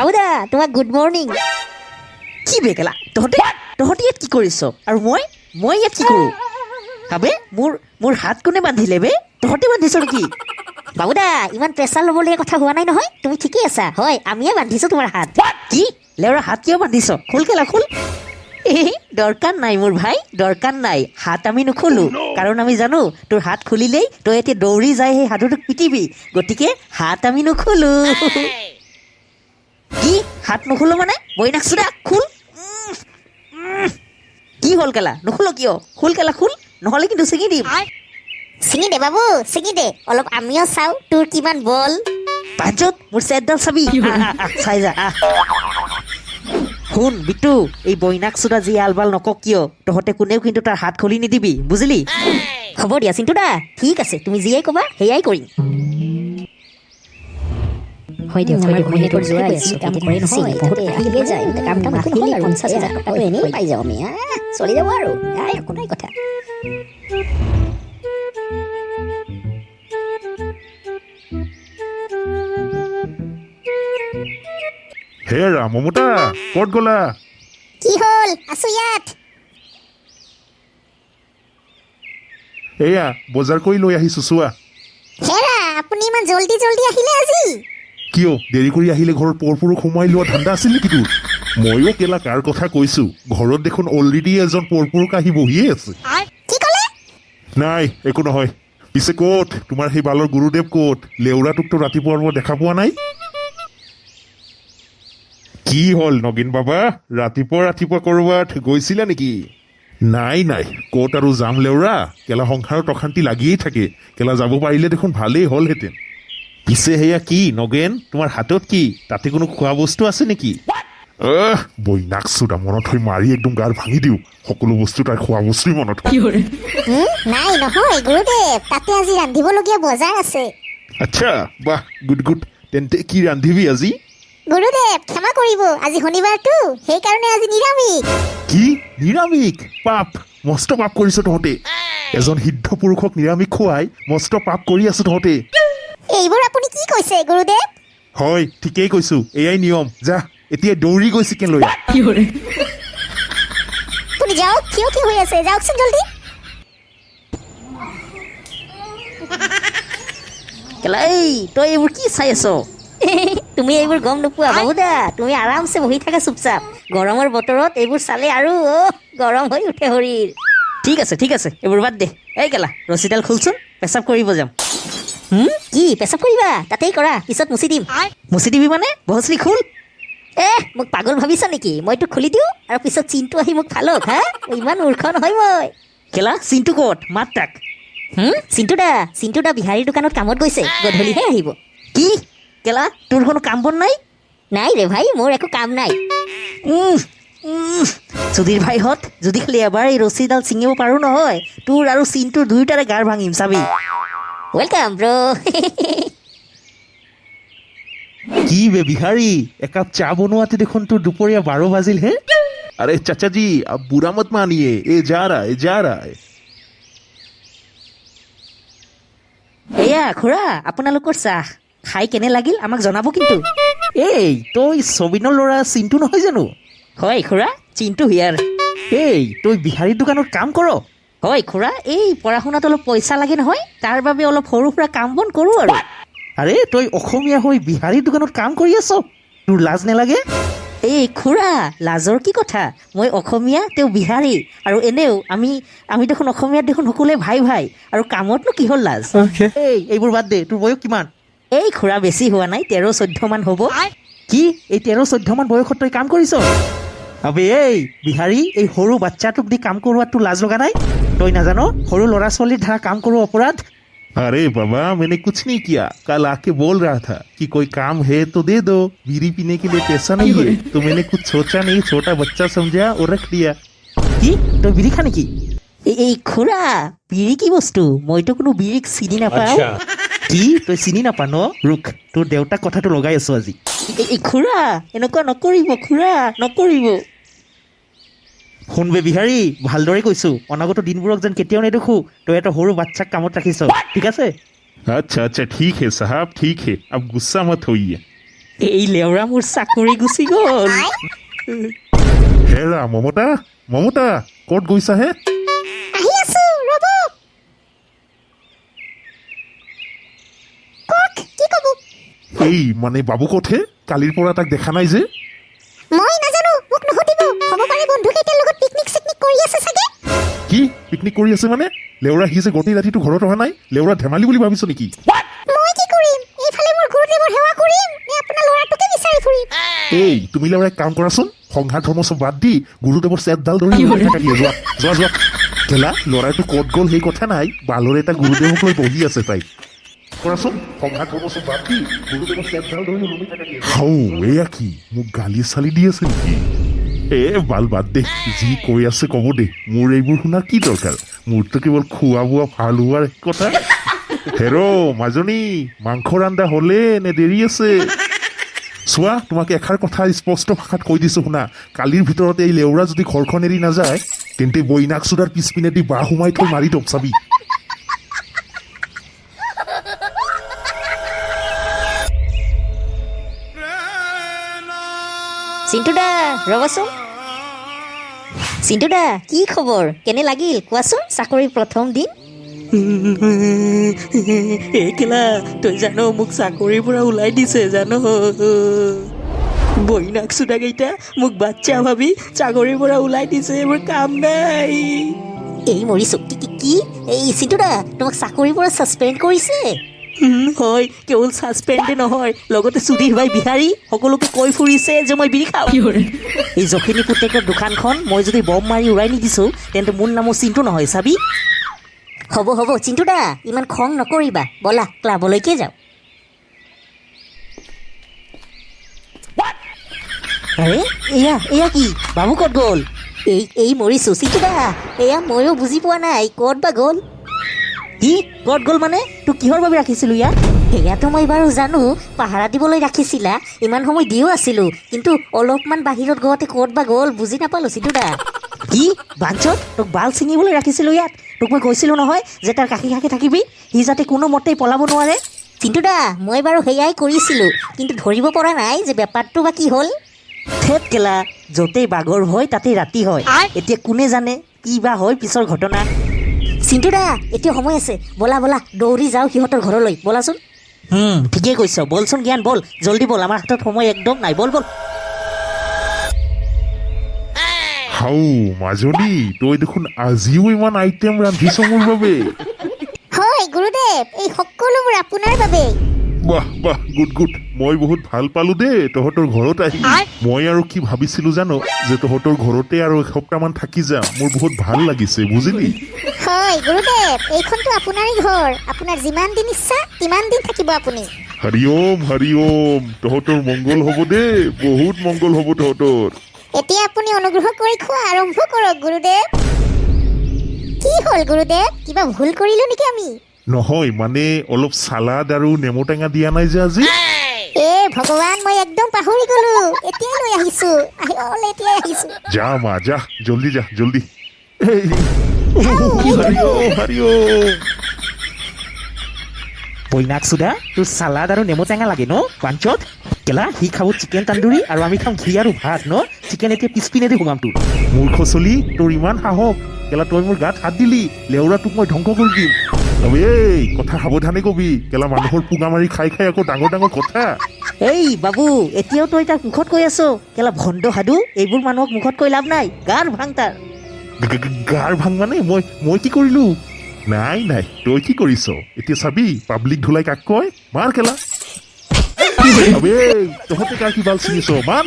বাবুদা তোমাক good morning. কি বেকেলা তহঁতে ইয়াত কি কৰিছ আৰু মই ইয়াত কি কৰোঁ? আবে মোৰ হাত কোনে বান্ধিলে বে? তহঁতে বান্ধিছ নেকি? বাবুদা ইমান প্ৰেছাৰ ল'বলগীয়া কথা হোৱা নাই নহয়, তুমি ঠিকেই আছা। হয় আমিয়ে বান্ধিছো তোমাৰ হাত। কি লেউৰা হাত কিয় বান্ধিছ? খোল কেলা খোল। দৰকাৰ নাই মোৰ ভাই, দৰকাৰ নাই। হাত আমি নুখোলো কাৰণ আমি জানো তোৰ হাত খুলিলেই তই এতিয়া দৌৰি যাই সেই সাধুটোক পিটিবি, গতিকে হাত আমি নুখোলো। কি হাত নুখোলো মানে? বৈনাকচোদা খোল। কি হ'ল কেলা নুখোলো কিয়? খোল কেলা খোল, নহ'লে কিন্তু ছিঙি দিম। ছিঙি দে বাবু ছিঙি দে, অলপ আমিও চাওঁ তোৰ কিমান বল। পাঁচত মোৰ চেটডাল চাবি। চাই যা শুন বিটু, এই বৈনাকচোদা যি আলবাল নকক কিয় তহঁতে কোনেও কিন্তু তাৰ হাত খুলি নিদিবি, বুজিলি? হ'ব দিয়া চিন্টুদা, ঠিক আছে তুমি যিয়াই ক'বা সেয়াই কৰিম। হয় দিয়ক ঘৈণীয়েকৰ যোৱা যি কাম কৰে নহয় তাতে আহিয়ে যায়, কামটা মাহিলি 50,000 টকাটো এনেই পাই যাওঁ আমি। চলি যাব আৰু একো নাই কথা। হেৰা মমতা ক'ত গ'লা? কি হ'ল? আছো ইয়াত। এয়া বজাৰ কৰি লৈ আহিছো চোৱা। হেৰা আপুনি ইমান জল্দি জল্দি আহিলে আজি? কিয় দেৰি কৰি আহিলে ঘৰত পৰপুৰুষ সোমাই লোৱা ধান্দা আছিল নেকি তোৰ? ময়ো কেলা কাৰ কথা কৈছো, ঘৰত দেখোন অলৰেডি এজন পৰপুৰুষ আহি বহিয়ে আছে। কি ক'লে? নাই একো নহয়। পিছে ক'ত তোমাৰ সেই বালৰ গুৰুদেৱ ক'ত? লেউৰাটোকতো ৰাতিপুৱাৰ পৰা দেখা পোৱা নাই। কি হ'ল নগিন বাবা, ৰাতিপুৱা কৰবাত গৈছিলা নেকি? নাই ক'ত আৰু যাম লেউৰা, কেলা সংসাৰত অশান্তি লাগিয়েই থাকে। কেলা যাব পাৰিলে দেখোন ভালেই হ'লহেঁতেন। পিছে সেয়া কি নগেন, তোমাৰ হাতত কি? তাতে কোনো খোৱা বস্তু আছে নেকি? বৈনাকচোদা মনত হৈ মাৰি একদম গাৰ ভাঙি দিওঁ। সকলো বস্তু তাৰ খোৱা বস্তুৱেই মনত হয়। নাই নহয় গুৰুদেৱ, তাতে আজি ৰান্ধিবলগীয়া বজাৰ আছে। আচ্ছা বাহ গুড। তেন্তে কি ৰান্ধিবি আজি? গুৰুদেৱ ক্ষমা কৰিব, আজি শনিবাৰটো সেইকাৰণে আজি নিৰামিষ। কি নিৰামিষ? পাপ, মস্ত পাপ কৰিছ তহঁতে। এজন সিদ্ধ পুৰুষক নিৰামিষ খুৱাই মস্ত পাপ কৰি আছো তহঁতে। এইবোৰ আপুনি কি কৈছে গুৰুদেৱ? হয় ঠিকেই কৈছো, এয়াই নিয়ম। যা এতিয়া দৌৰি গৈ চিকেন লৈ আহ। আপুনি যাওক, কিয় কি হৈ আছে, যাওকচোন জল্দি। কেলা এই তই এইবোৰ কি চাই আছ? তুমি এইবোৰ গম নোপোৱা বাবুদা, তুমি আৰামছে বহি থাকা চুপচাপ। গৰমৰ বতৰত এইবোৰ চালে আৰু গৰম হৈ উঠে শৰীৰ। ঠিক আছে এইবোৰ বাদ দে। এই কেলা ৰছীডাল খোলচোন, পেচাব কৰিব যাম। কি পেচাব কৰিবা? তাতেই কৰা, পিছত মুচি দিম। মুচি দিবি মানে? বহচলি খোল। মোক পাগল ভাবিছা নেকি? মই তোক খুলি দিওঁ আৰু পিছত চিনটো আহি মোক ফালক। ইমান মূৰ্খ নহয় মই। কেলা চিনটো ক'ত? মাত তাক। চিন্টুদা বিহাৰীৰ দোকানত কামত গৈছে, গধূলিহে আহিব। কি কেলা তোৰ কোনো কাম বন নাই? নাই ৰে ভাই, মোৰ একো কাম নাই। সুধীৰ ভাইহঁত, যদি খালি এবাৰ এই ৰছীডাল ছিঙিব পাৰো নহয়, তোৰ আৰু চিনটোৰ দুয়োটাৰে গাৰ ভাঙিম চাবি। ৱেলকাম ব্ৰ। কি বে বিহাৰী, একাপ চাহ বনোৱাতে দেখোন তোৰ দুপৰীয়া 12 বাজিল হে। আৰে চাচা জি আব বুৰা মত মানিয়ে, এ যা ৰা হে। এয়া খুৰা আপোনালোকৰ চাহ খাই কেনে লাগিল আমাক জনাব কিন্তু। এই তই ছবিনৰ ল'ৰা চিন্তু নহয় জানো? হয় খুৰা, চিন্তু হিয়াৰ। এই তই বিহাৰীৰ দোকানত কাম কৰ? হয় খুৰা, এই পঢ়া শুনাত অলপ পইচা লাগে নহয়, তাৰ বাবে অলপ সৰু সুৰা কাম বন কৰোঁ আৰু। আৰে তই অসমীয়া হৈ বিহাৰীৰ দোকানত কাম কৰি আছ, তোৰ লাজ নালাগে? এই খুৰা লাজৰ কি কথা, মই অসমীয়া তেওঁ বিহাৰী, আৰু এনেও আমি দেখোন অসমীয়াত দেখোন সকলোৱে ভাই আৰু কামতনো কিহৰ লাজ? এইবোৰ বাদ দে, তোৰ বয়স কিমান? এই খুৰা বেছি হোৱা নাই, 13-14 মান হ'ব। কি এই 13-14 মান বয়সত তই কাম কৰিছ? আবে এই বিহাৰী, এই সৰু বাচ্চাটোক দি কাম কৰোৱাত তোৰ লাজ লগা নাই? তই নাজানো সৰু ল'ৰা ছোৱালীৰ ধাৰা কাম কৰোৱা অপৰাধ? अरे बाबा मैंने कुछ नहीं किया, कल आके बोल रहा था कि कोई काम है तो दे दो, बीड़ी पीने के लिए पैसा नहीं है, तो मैंने कुछ सोचा नहीं, छोटा बच्चा समझा और रख दिया। কি তই বিড়ি খা নেকি? এই খুৰা বিড়ি কি বস্তু? মইতো কোনো বিড়িক চিনি নাপাওঁ। কি তই চিনি নাপা ন? ৰুক, তোৰ দেউতাক কথাটো লগাই আছো আজি। এই খুৰা এনেকুৱা নকৰিব, খুৰা নকৰিব। শুন বে বিহাৰী, ভালদৰে কৈছো, অনাগত দিনবোৰক যেন কেতিয়াও নেদেখো তই এটা সৰু বাচ্চাক কামত ৰাখিছ, ঠিক আছে? अच्छा ठीक है साहब, ठीक है, अब गुस्सा मत होइए। এই লেওৰা মোৰ চাকৰি গুচি গ'ল হেৰা মমতা মমতা ক'ত গৈছা হে আহি আছো ৰ'ব কওক কি ক'ব এই মানে বাবু ক'ত হে কালিৰ পৰা তাক দেখা নাই যে মই নাজানো মোক নুসুধিব হ'ব পাৰে বন্ধুকেইটাৰ লগত পিকনিক চিকনিক কৰি আছে চাগে কি পিকনিক কৰি আছে মানে লেউৰা সি যে গোটেই ৰাতিটো ঘৰত অহা নাই লেউৰা ধেমালি বুলি ভাবিছ নেকি মই কি কৰিম এইফালে মোৰ গুৰুদেৱৰ সেৱা কৰিম নে আপোনাৰ ল'ৰাটোকে বিচাৰি ফুৰিম এই তুমি লেউৰা এক কাম কৰাচোন সংঘাত ধৰ্ম চব বাদ দি গুৰুদেৱৰ চেটডাল ধৰি ওলাই থাকা দিয়ে যোৱা যোৱা যোৱা কেলা ল'ৰাটো ক'ত গ'ল সেই কথা নাই বালৰ এটা গুৰুদেৱক লৈ বহি আছে তাই কৰাচোন সংঘাত ধৰ্ম চব বাদ দি গুৰুদেৱৰ চেটডাল ধৰি ওলাই থাকা দিয়ে হাও এয়া কি মোক গালি চালি দি আছে নেকি এ বাল বাদ দে যি কৈ আছে ক'ব দে মোৰ এইবোৰ শুনাৰ কি দৰকাৰ মোৰতো কেৱল খোৱা বোৱা ভাল হোৱাৰ কথা হেৰ' মাজনী মাংস ৰান্ধা হ'লে নে দেৰি আছে চোৱা তোমাক এষাৰ কথা স্পষ্ট ভাষাত কৈ দিছো শুনা কালিৰ ভিতৰতে এই লেউৰা যদি ঘৰখন এৰি নাযায় তেন্তে বৈনাক চোদাৰ পিছপিনেদি বাঁহ সোমাই থৈ মাৰি দম চাবি চিন্টুদা ৰ'বচোন চিন্টুদা কি খবৰ কেনে লাগিল কোৱাচোন চাকৰিৰ প্ৰথম দিন এই কেলা তই জানো মোক চাকৰিৰ পৰা ওলাই দিছে জানো বৈনাক চোদাকেইটা মোক বাচ্চা ভাবি চাকৰিৰ পৰা ওলাই দিছে মোৰ কাম নাই এই মৰিছো কি কি কি এই চিন্টুদা তোমাক চাকৰিৰ পৰা ছাছপেণ্ড কৰিছে হয় কেৱল ছাছপেণ্ডে নহয় লগতে সুধীৰ ভাই বিহাৰী সকলোকে কৈ ফুৰিছে যে মই বিড়ি খাওঁ এই জখিনী পুতেকৰ দোকানখন মই যদি বম মাৰি উৰাই নিদিছোঁ তেন্তে মোৰ নামো চিন্তু নহয় চাবি হ'ব হ'ব চিন্টুদা ইমান খং নকৰিবা ব'লা ক্লাবলৈকে যাওঁ আৰে এয়া এয়া কি বাবু ক'ত গ'ল এই মৰিছো চিন্টুদা এয়া ময়ো বুজি পোৱা নাই ক'ত বা গ'ল কি ক'ত গ'ল মানে তোক কিহৰ বাবে ৰাখিছিলোঁ ইয়াত সেয়াতো মই বাৰু জানো পাহাৰা দিবলৈ ৰাখিছিলা ইমান সময় দিও আছিলোঁ কিন্তু অলপমান বাহিৰত গওঁতে ক'ত বা গ'ল বুজি নাপালোঁ চিন্টুদা কি বাঞ্চত তোক বাল ছিঙিবলৈ ৰাখিছিলোঁ ইয়াত তোক মই কৈছিলোঁ নহয় যে তাৰ কাষে কাষে থাকিবি সি যাতে কোনোমতেই পলাব নোৱাৰে চিন্টুদা মই বাৰু সেয়াই কৰিছিলোঁ কিন্তু ধৰিব পৰা নাই যে বেপাৰটো বা কি হ'ল থেত কেলা য'তেই বাগৰ হয় তাতেই ৰাতি হয় এতিয়া কোনে জানে কি বা হয় পিছৰ ঘটনা চিন্টুদা এতিয়া সময় আছে ব'লা ব'লা দৌৰি যাওঁ সিহঁতৰ ঘৰলৈ ব'লাচোন ঠিকেই কৈছ বলচোন জ্ঞান বল জল্দি বল আমাৰ হাতত সময় একদম নাই বল বল হাও মাজনী তই দেখোন আজিও ইমান আইটেম ৰান্ধিছ মোৰ বাবে হয় গুৰুদেৱ এই সকলোবোৰ আপোনাৰ বাবে বাহ বাহ গুড গুড মই বহুত ভাল পালো দেই তহঁতৰ ঘৰত আহি মই আৰু কি ভাবিছিলো জানো যে তহঁতৰ ঘৰতে আৰু এসপ্তাহমান থাকি যাম মোৰ বহুত ভাল লাগিছে বুজিলি হয় গুৰুদেৱ এইখনতো আপোনাৰেই ঘৰ আপোনাৰ যিমান দিন ইচ্ছা তিমান দিন থাকিব আপুনি হৰি ওম তহঁতৰ মংগল হ'ব দেই বহুত মংগল হ'ব তহঁতৰ এতিয়া আপুনি অনুগ্ৰহ কৰি খোৱা আৰম্ভ কৰক গুৰুদেৱ কি হ'ল গুৰুদেৱ কিবা ভুল কৰিলো নেকি আমি নহয় মানে অলপ চালাড আৰু নেমু টেঙা দিয়া নাই যে আজি এ ভগৱান মই একদম পাহৰি গলো এতিয়াই লৈ আহিছো এতিয়াই আহিছো যা মা যা জল্দি যা জল্দি হৰি ওম বৈনাক চোদা তোৰ চালাড আৰু নেমু টেঙা লাগে ন বাঞ্চত কেলা সি খাব চিকেন তান্দুৰি আৰু আমি খাম ঘি আৰু ভাত ন চিকেন এতিয়া পিছপিনেদি সোমাম তোৰ মূৰ্খ চলি তোৰ ইমান সাহস কেলা তই মোৰ গাত হাত দিলি লেউৰা তোক মই ধ্বংস কৰি দিম এই কথা সাৱধানে কবি কেলা মানুহৰ পুঙা মাৰি খাই খাই আকৌ ডাঙৰ ডাঙৰ কথা এই বাবু এতিয়াও তই তাক মুখত কৈ আছ কেলা ভণ্ড সাধু এইবোৰ মানুহক মুখত কৈ লাভ নাই গাৰ ভাং তাৰ গাৰ ভাং মানে মই কি কৰিলো নাই নাই তই কি কৰিছ এতিয়া চাবি পাব্লিক ধুলাই কাক কয় মাৰ কেলা তহঁতে কাৰ কি বাল চিনিছ মাৰ